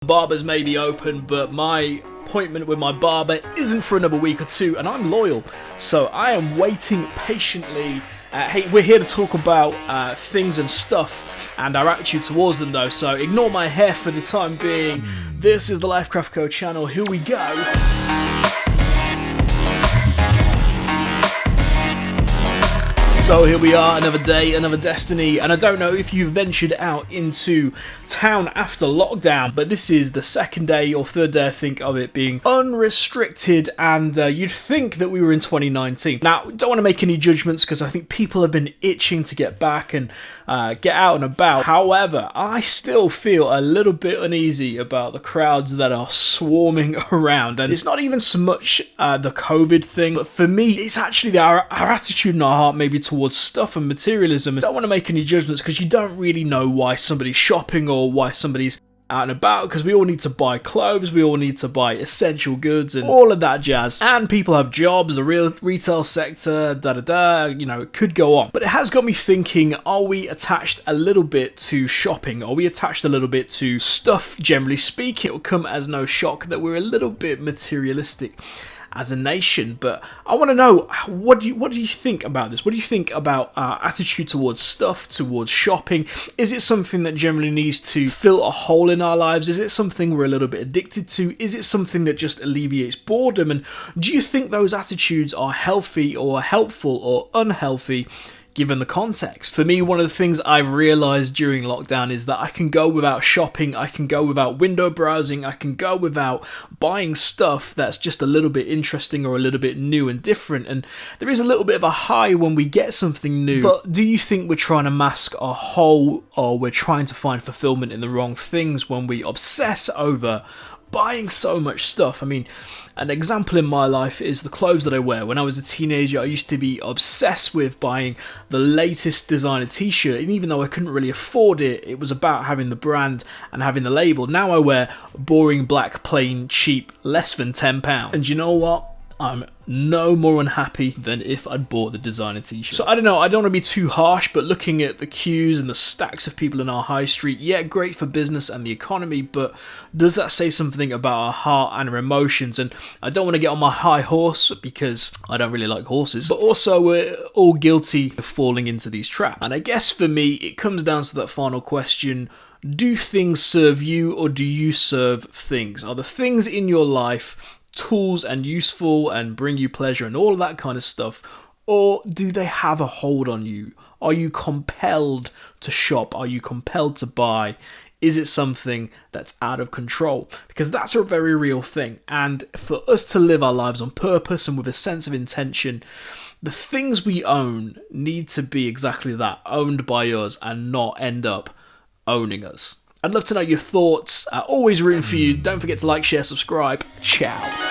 Barbers may be open, but my appointment with my barber isn't for another week or two, and I'm loyal, so I am waiting patiently. Hey, we're here to talk about things and stuff and our attitude towards them, though, so ignore my hair for the time being. This is the Lifecraft Co channel. Here we go. So here we are, another day, another destiny, and I don't know if you ventured out into town after lockdown, but this is the second day or third day, I think, of it being unrestricted, and you'd think that we were in 2019. Now, don't want to make any judgments because I think people have been itching to get back and get out and about. However, I still feel a little bit uneasy about the crowds that are swarming around, and it's not even so much the COVID thing, but for me, it's actually our attitude in our heart maybe towards stuff and materialism. I don't want to make any judgments because you don't really know why somebody's shopping or why somebody's out and about, because we all need to buy clothes, we all need to buy essential goods and all of that jazz, and people have jobs, the real retail sector, you know, it could go on. But it has got me thinking, are we attached a little bit to shopping? Are we attached a little bit to stuff, generally speaking? It will come as no shock that we're a little bit materialistic as a nation. But I want to know, what do you think about this? What do you think about our attitude towards stuff, towards shopping? Is it something that generally needs to fill a hole in our lives? Is it something we're a little bit addicted to? Is it something that just alleviates boredom? And do you think those attitudes are healthy or helpful or unhealthy given the context? For me, one of the things I've realised during lockdown is that I can go without shopping, I can go without window browsing, I can go without buying stuff that's just a little bit interesting or a little bit new and different, and there is a little bit of a high when we get something new. But do you think we're trying to mask a hole, or we're trying to find fulfillment in the wrong things when we obsess over buying so much stuff? I mean, an example in my life is the clothes that I wear. When I was a teenager, I used to be obsessed with buying the latest designer t-shirt, and even though I couldn't really afford it, it was about having the brand and having the label. Now I wear boring, black, plain, cheap, less than £10. And you know what? I'm no more unhappy than if I'd bought the designer t-shirt. So I don't know, I don't want to be too harsh, but looking at the queues and the stacks of people in our high street, yeah, great for business and the economy, but does that say something about our heart and our emotions? And I don't want to get on my high horse because I don't really like horses, but also we're all guilty of falling into these traps. And I guess for me, it comes down to that final question: do things serve you, or do you serve things? Are the things in your life tools and useful and bring you pleasure and all of that kind of stuff, or do they have a hold on you? Are you compelled to shop? Are you compelled to buy? Is it something that's out of control? Because that's a very real thing, and for us to live our lives on purpose and with a sense of intention, the things we own need to be exactly that, owned by us and not end up owning us. I'd love to know your thoughts. Always rooting for you. Don't forget to like, share, subscribe. Ciao.